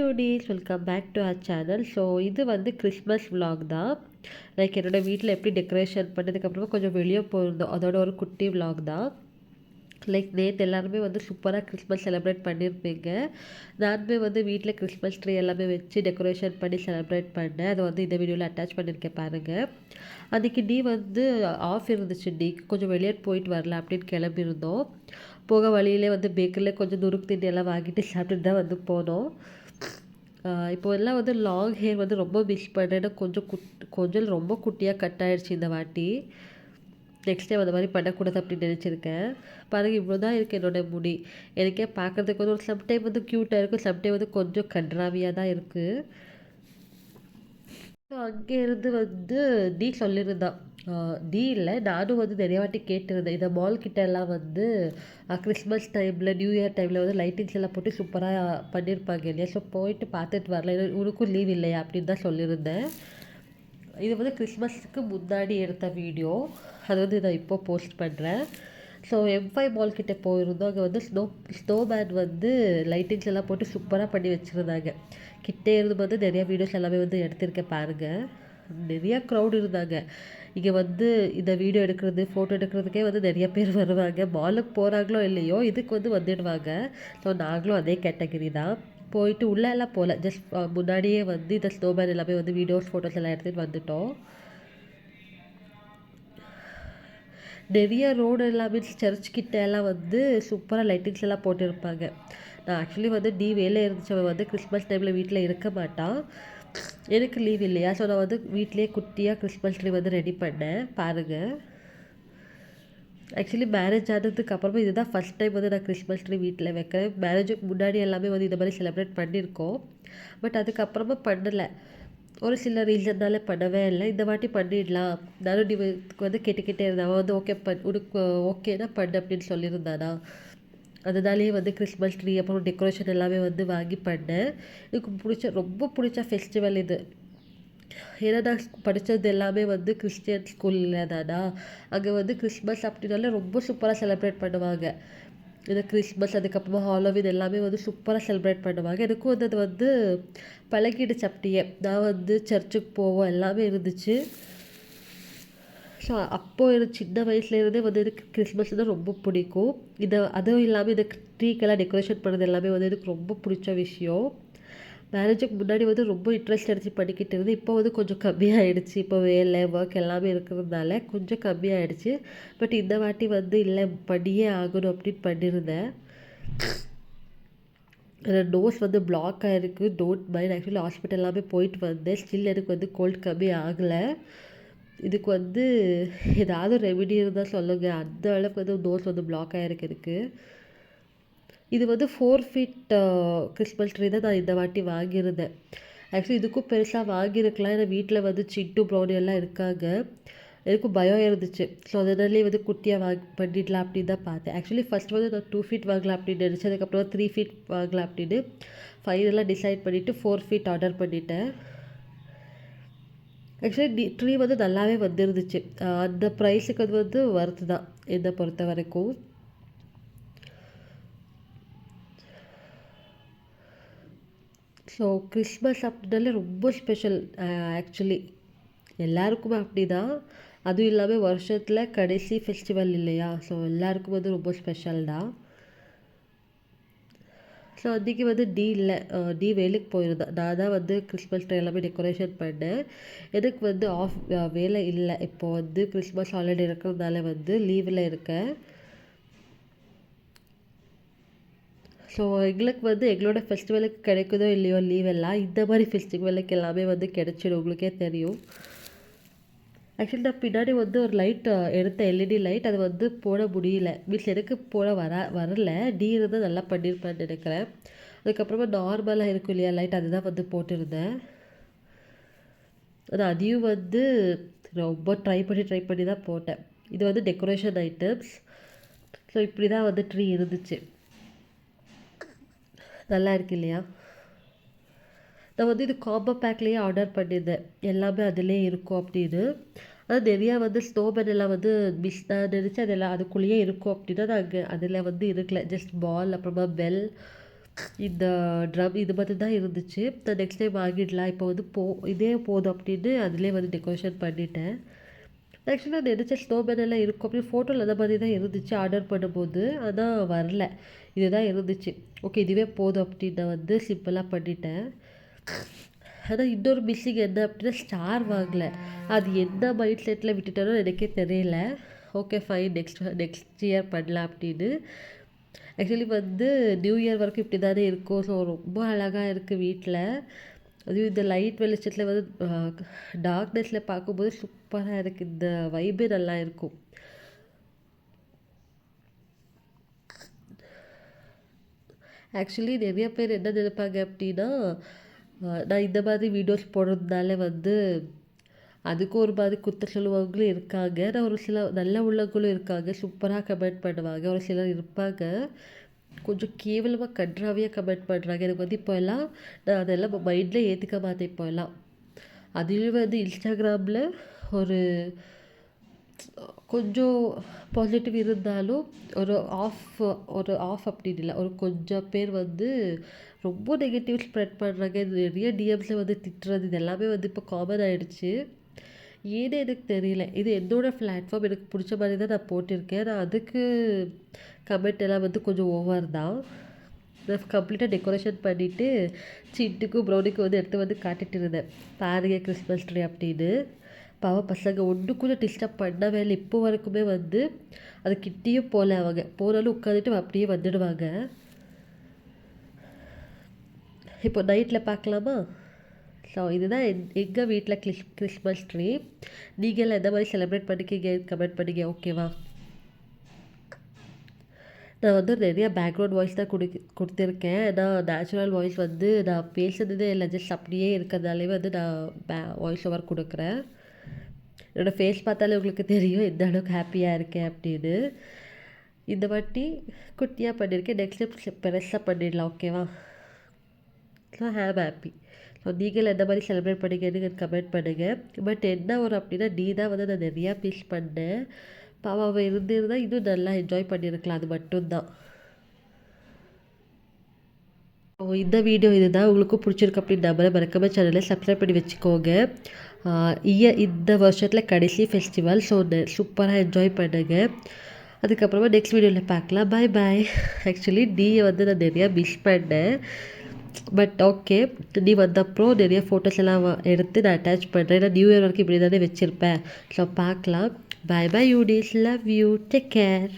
Hello dears, welcome back to our channel. So இது வந்து Christmas vlog தான். Like என்னோடய வீட்டில் எப்படி டெக்கரேஷன் பண்ணதுக்கப்புறமா கொஞ்சம் வெளியே போயிருந்தோம், அதோட ஒரு குட்டி vlog தான். லைக் நேற்று எல்லாருமே வந்து சூப்பராக கிறிஸ்மஸ் செலிப்ரேட் பண்ணியிருப்பீங்க. நானுமே வந்து வீட்டில் கிறிஸ்மஸ் ட்ரீ எல்லாமே வச்சு டெக்கரேஷன் பண்ணி செலிப்ரேட் பண்ணேன். அதை வந்து இந்த வீடியோவில் அட்டாச் பண்ணியிருக்கேன் பாருங்கள். அன்றைக்கி டீ வந்து ஆஃப் இருந்துச்சு, டீ கொஞ்சம் வெளியே போயிட்டு வரல அப்படின்னு கிளம்பியிருந்தோம். போக வழியிலே வந்து பேக்கரியில் கொஞ்சம் நுறுக்கு திண்டி எல்லாம் வாங்கிட்டு சாப்பிட்டுட்டு தான் வந்து போனோம். இப்போ எல்லாம் வந்து லாங் ஹேர் வந்து ரொம்ப மிஸ் பண்ணேன்னா கொஞ்சம் ரொம்ப குட்டியாக கட் ஆகிடுச்சு இந்த வாட்டி. நெக்ஸ்ட் டைம் அந்த மாதிரி பண்ணக்கூடாது அப்படின்னு நினச்சிருக்கேன். பாருங்கள், இவ்வளோ தான் இருக்குது என்னோடய முடி. எனக்கே பார்க்குறதுக்கு வந்து ஒரு சம்டைம் வந்து க்யூட்டாக இருக்கும், சம்டைம் வந்து கொஞ்சம் கன்றாவியாக தான் இருக்குது. அங்கேருந்து வந்து டீ சொல்லியிருந்தான். டீ இல்லை, நானும் வந்து நிறைய வாட்டி கேட்டிருந்தேன். இந்த மால் கிட்ட எல்லாம் வந்து கிறிஸ்மஸ் டைமில், நியூ இயர் டைமில் வந்து லைட்டிங்ஸ் எல்லாம் போட்டு சூப்பராக பண்ணியிருப்பாங்க இல்லையா. ஸோ போயிட்டு பார்த்துட்டு வரல, உனக்கும் லீவ் இல்லையா அப்படின்னு தான் சொல்லியிருந்தேன். இது வந்து கிறிஸ்மஸ்க்கு முன்னாடி எடுத்த வீடியோ, அது வந்து நான் இப்போ போஸ்ட் பண்ணுறேன். ஸோ M5 மால் கிட்டே போயிருந்தோம். அங்கே வந்து ஸ்னோமேன் வந்து லைட்டிங்ஸ் எல்லாம் போட்டு சூப்பராக பண்ணி வச்சுருந்தாங்க. கிட்டே இருந்து வந்து நிறையா வீடியோஸ் எல்லாமே வந்து எடுத்திருக்கேன் பாருங்கள். நிறையா க்ரௌட் இருந்தாங்க. இங்கே வந்து இந்த வீடியோ எடுக்கிறது, ஃபோட்டோ எடுக்கிறதுக்கே வந்து நிறைய பேர் வருவாங்க. மாலுக்கு போகிறாங்களோ இல்லையோ இதுக்கு வந்து வந்துடுவாங்க. ஸோ நாங்களும் அதே கேட்டகரி தான். போயிட்டு உள்ளே எல்லாம் போகல, ஜஸ்ட் முன்னாடியே வந்து இந்த ஸ்னோமேன் எல்லாமே வந்து வீடியோஸ் ஃபோட்டோஸ் எல்லாம் எடுத்துகிட்டு வந்துட்டோம். நிறைய ரோடு எல்லாமே சர்ச் கிட்ட எல்லாம் வந்து சூப்பராக லைட்டிங்ஸ் எல்லாம் போட்டிருப்பாங்க. நான் ஆக்சுவலி வந்து வேலை இருந்துச்சு, அவன் வந்து கிறிஸ்மஸ் டைமில் வீட்டில் இருக்க மாட்டான். எனக்கு லீவ் இல்லையா, ஸோ நான் வந்து வீட்லேயே குட்டியாக கிறிஸ்மஸ் ட்ரீ வந்து ரெடி பண்ணேன் பாருங்கள். ஆக்சுவலி மேரேஜ் ஆனதுக்கு அப்புறமா இதுதான் ஃபஸ்ட் டைம் வந்து நான் கிறிஸ்மஸ் ட்ரீ வீட்டில் வைக்கிறேன். மேரேஜுக்கு முன்னாடி எல்லாமே வந்து இந்த மாதிரி செலிப்ரேட் பண்ணியிருக்கோம், பட் அதுக்கப்புறமா பண்ணலை. ஒரு சில ரீசன்னால பண்ணவே இல்லை. இந்த வாட்டி பண்ணிடலாம், நானும் வந்து கேட்டுக்கிட்டே இருந்தேன். அவன் வந்து உனக்கு ஓகேனா பண்ணு அப்படின்னு சொல்லியிருந்தானா. அதனாலேயே வந்து கிறிஸ்மஸ் ட்ரீ அப்புறம் டெக்கரேஷன் எல்லாமே வந்து வாங்கி பண்ணேன். எனக்கு ரொம்ப பிடிச்ச ஃபெஸ்டிவல் இது. ஏன்னா நான் படித்தது எல்லாமே வந்து கிறிஸ்டியன் ஸ்கூலில் தானா. அங்கே வந்து கிறிஸ்மஸ் அப்படின்னாலே ரொம்ப சூப்பராக செலிப்ரேட் பண்ணுவாங்க. இந்த கிறிஸ்மஸ் அதுக்கப்புறமா ஹாலோவின் எல்லாமே வந்து சூப்பராக செலிப்ரேட் பண்ணுவாங்க. எனக்கும் வந்து அது வந்து பழகிடுச்சு அப்படியே. நான் வந்து சர்ச்சுக்கு போவோம் எல்லாமே இருந்துச்சு. ஸோ அப்போது எனக்கு சின்ன வயசுலேருந்தே வந்து எனக்கு கிறிஸ்மஸ் தான் ரொம்ப பிடிக்கும். அதுவும் இல்லாமல் இந்த ட்ரீக்கெல்லாம் டெக்கரேஷன் பண்ணுறது எல்லாமே வந்து எனக்கு ரொம்ப பிடிச்ச விஷயம். மேரேஜுக்கு முன்னாடி வந்து ரொம்ப இன்ட்ரெஸ்ட் எடுத்து பண்ணிக்கிட்டு இருந்து, இப்போ வந்து கொஞ்சம் கம்மியாகிடுச்சு. இப்போ வேலை ஒர்க் எல்லாமே இருக்கிறதுனால கொஞ்சம் கம்மியாகிடுச்சு. பட் இந்த வாட்டி வந்து இல்லை, பண்ணியே ஆகணும் அப்படின்னு பண்ணியிருந்தேன். நோஸ் வந்து பிளாக் ஆகிருக்கு, டோன்ட் மைண்ட். ஆக்சுவலி ஹாஸ்பிட்டல் எல்லாமே போயிட்டு வந்தேன், ஸ்டில் எனக்கு வந்து கோல்டு கம்மி ஆகலை. இதுக்கு வந்து ஏதாவது ரெமெடி இருந்தால் சொல்லுங்கள். அந்த அளவுக்கு வந்து நோஸ் வந்து பிளாக் ஆகிருக்கு எனக்கு. இது வந்து 4 ஃபீட் கிறிஸ்மஸ் ட்ரீ தான் நான் இந்த வாட்டி வாங்கியிருந்தேன். ஆக்சுவலி இதுக்கும் பெருசாக வாங்கியிருக்கலாம், ஏன்னா வீட்டில் வந்து சிட்டு ப்ரௌனி எல்லாம் இருக்காங்க. எனக்கும் பயம் இருந்துச்சு. ஸோ அதனாலே வந்து குட்டியாக பண்ணிடலாம் அப்படின்னு தான் பார்த்தேன். ஆக்சுவலி ஃபஸ்ட் வந்து நான் 2 ஃபீட் வாங்கலாம் அப்படின்னு நினச்சேன். அதுக்கப்புறம் 3 ஃபீட் வாங்கலாம் அப்படின்னு ஃபைனலாக டிசைட் பண்ணிவிட்டு 4 ஃபீட் ஆர்டர் பண்ணிட்டேன். ஆக்சுவலி ட்ரீ வந்து நல்லாவே வந்துருந்துச்சு. அந்த ப்ரைஸுக்கு அது வந்து ஒர்த்து தான் என்னை பொறுத்த வரைக்கும். ஸோ கிறிஸ்மஸ் அப்படின்னாலே ரொம்ப ஸ்பெஷல். ஆக்சுவலி எல்லாருக்குமே அப்படி தான். அதுவும் இல்லாமல் வருஷத்தில் கடைசி ஃபெஸ்டிவல் இல்லையா, ஸோ எல்லாருக்கும் வந்து ரொம்ப ஸ்பெஷல் தான். ஸோ அன்றைக்கி வந்து டீ வேலைக்கு போயிருந்தேன். நான் தான் வந்து கிறிஸ்மஸ் ட்ரீ எல்லாமே டெக்கரேஷன் பண்ணேன். எனக்கு வந்து வேலை இல்லை. இப்போ வந்து கிறிஸ்மஸ் ஹாலிடே இருக்கிறதுனால வந்து லீவில் இருக்கேன். ஸோ எங்களுக்கு வந்து எங்களோட ஃபெஸ்டிவலுக்கு கிடைக்குதோ இல்லையோ லீவ் எல்லாம், இந்த மாதிரி ஃபெஸ்டிவலுக்கு எல்லாமே வந்து கிடைச்சிடும், உங்களுக்கே தெரியும். ஆக்சுவலி நான் பின்னாடி வந்து ஒரு லைட் எடுத்த LED லைட், அது வந்து போட முடியல. மீன்ஸ் எனக்கு போட வரல. டீ இருந்தால் நல்லா பண்ணியிருப்பேன்னு நினைக்கிறேன். அதுக்கப்புறமா நார்மலாக இருக்கும் இல்லையா லைட், அதுதான் வந்து போட்டிருந்தேன். ஆனால் அதையும் வந்து ரொம்ப ட்ரை பண்ணி தான் போட்டேன். இது வந்து டெக்கரேஷன் ஐட்டம்ஸ். ஸோ இப்படி தான் வந்து ட்ரீ இருந்துச்சு. நல்லா இருக்கு இல்லையா. நான் வந்து இது காம்போ பேக்லேயே ஆர்டர் பண்ணியிருந்தேன், எல்லாமே அதிலே இருக்கும் அப்படின்னு. ஆனால் நிறையா வந்து ஸ்னோமேன் எல்லாம் வந்து நான் நினச்சி அதெல்லாம் அதுக்குள்ளேயே இருக்கும் அப்படின்னா நாங்கள் அதில் வந்து இருக்கல. ஜஸ்ட் பால், அப்புறமா பெல், இந்த ட்ரம் இது மட்டும் தான் இருந்துச்சு. நான் நெக்ஸ்ட் டைம் வாங்கிடலாம். இப்போ வந்து இதே போதும் அப்படின்னு அதிலே வந்து டெக்கரேஷன் பண்ணிட்டேன். ஆக்சுவலி நான் நினச்ச ஸ்னோமேன் எல்லாம் இருக்கும் அப்படின்னு ஃபோட்டோவில் அந்த மாதிரி தான் இருந்துச்சு ஆர்டர் பண்ணும்போது. ஆனால் வரல. இதுதான் இருந்துச்சு. ஓகே இதுவே போதும் அப்படின்னு நான் வந்து சிம்பிளாக பண்ணிட்டேன். ஆனால் இன்னொரு மிஸ்ஸிங் என்ன அப்படின்னா ஸ்டார் வாங்கலை. அது என்ன மைண்ட் செட்டில் விட்டுட்டேனோ எனக்கே தெரியல. ஓகே ஃபைன் நெக்ஸ்ட் இயர் பண்ணலாம் அப்படின்னு. ஆக்சுவலி வந்து நியூ இயர் வரைக்கும் இப்படி தானே இருக்கும். ஸோ ரொம்ப அழகாக இருக்குது வீட்டில். அதுவும் இந்த லைட் வெளிச்சத்தில் வந்து டார்க்னஸில் பார்க்கும்போது சூப்பராக இருக்குது. இந்த வைபே நல்லா இருக்கும். ஆக்சுவலி நிறைய பேர் என்ன நினைப்பாங்க அப்படின்னா நான் இந்த மாதிரி வீடியோஸ் போடுறதுனால வந்து அதுக்கு ஒரு மாதிரி குத்த சொல்லுவாங்களும் இருக்காங்க. நான் ஒரு சில நல்ல உள்ளவங்களும் இருக்காங்க. சூப்பராக கமெண்ட் பண்ணுவாங்க. ஒரு சிலர் இருப்பாங்க கொஞ்சம் கேவலமாக கன்றாவியாக கமெண்ட் பண்ணுறாங்க. எனக்கு வந்து இப்போ எல்லாம் நான் அதெல்லாம் மைண்டில் ஏற்றுக்க மாட்டேன் இப்போ எல்லாம். அதுலேயும் வந்து இன்ஸ்டாகிராமில் ஒரு கொஞ்சம் பாசிட்டிவ் இருந்தாலும் ஒரு ஆஃப் அப்படின்னு இல்லை, ஒரு கொஞ்சம் பேர் வந்து ரொம்ப நெகட்டிவ் ஸ்ப்ரெட் பண்ணுறாங்க. நிறைய டிஎம்ஸில் வந்து திட்டுறது இது எல்லாமே வந்து இப்போ காமன் ஆகிடுச்சு. ஏன்னு எனக்கு தெரியல. இது என்னோடய பிளாட்ஃபார்ம், எனக்கு பிடிச்ச மாதிரி தான் நான் போட்டிருக்கேன். நான் அதுக்கு கமெண்ட் எல்லாம் வந்து கொஞ்சம் ஓவர் தான். நான் கம்ப்ளீட்டாக டெக்கரேஷன் பண்ணிவிட்டு சிட்டுக்கும் ப்ரௌனிக்கும் வந்து எடுத்து வந்து காட்டிட்டு இருந்தேன். பாருங்க கிறிஸ்மஸ் ட்ரீ அப்படின்னு. பாவம் பசங்க ஒன்று கூட டிஸ்டர்ப் பண்ணவே இல்லை. இப்போ வரைக்குமே வந்து அது கிட்டேயும் போகல. அவங்க போனாலும் உட்காந்துட்டு அப்படியே வந்துடுவாங்க. இப்போ நைட்டில் பார்க்கலாமா? ஸோ இதுதான் எங்கள் வீட்டில் கிறிஸ்மஸ் ட்ரீ. நீங்கள்லாம் எந்த மாதிரி செலிப்ரேட் பண்ணிக்கிங்க கமெண்ட் பண்ணிங்க ஓகேவா? நான் வந்து நிறையா பேக்ரவுண்ட் வாய்ஸ் தான் கொடுத்துருக்கேன். நான் நேச்சுரல் வாய்ஸ் வந்து நான் பேசுனதே இல்லை, ஜஸ்ட் அப்படியே இருக்கிறதாலே வந்து நான் வாய்ஸ் ஓவர் கொடுக்குறேன். என்னோடய ஃபேஸ் பார்த்தாலே உங்களுக்கு தெரியும் எந்த அளவுக்கு ஹாப்பியாக இருக்கேன் அப்படின்னு. இந்த வாட்டி குட்டியாக பண்ணியிருக்கேன். நெக்ஸ்ட்டு பெருசாக பண்ணிடலாம் ஓகேவா? So happy. ஸோ நீங்கள் எந்த மாதிரி செலிப்ரேட் பண்ணிங்கன்னு கமெண்ட் பண்ணுங்கள். பட் என்ன ஒரு அப்படின்னா நீ தான் வந்து நான் நிறையா மிஸ் பண்ணேன். பாவம் அவன் இருந்திருந்தால் இன்னும் நல்லா என்ஜாய் பண்ணியிருக்கலாம். அது மட்டும்தான். இந்த வீடியோ இதுதான் உங்களுக்கும் பிடிச்சிருக்கு அப்படின்னு நம்புறேன். மறக்காம சேனலை சப்ஸ்கிரைப் பண்ணி வச்சுக்கோங்க. இந்த வருஷத்தில் கடைசி ஃபெஸ்டிவல். ஸோ சூப்பராக என்ஜாய் பண்ணுங்க. அதுக்கப்புறமா நெக்ஸ்ட் வீடியோவில் பார்க்கலாம். பாய் பாய். ஆக்சுவலி நீயை வந்து நான் நிறையா மிஸ் பண்ணேன். பட் ஓகே நீ வந்தப்பறம் நிறைய ஃபோட்டோஸ் எல்லாம் எடுத்து நான் அட்டாச் பண்ணுறேன். ஏன்னா நியூ இயர் வரைக்கும் இப்படி தானே வச்சுருப்பேன். ஸோ பார்க்கலாம். Bye bye you days. Love you. Take care.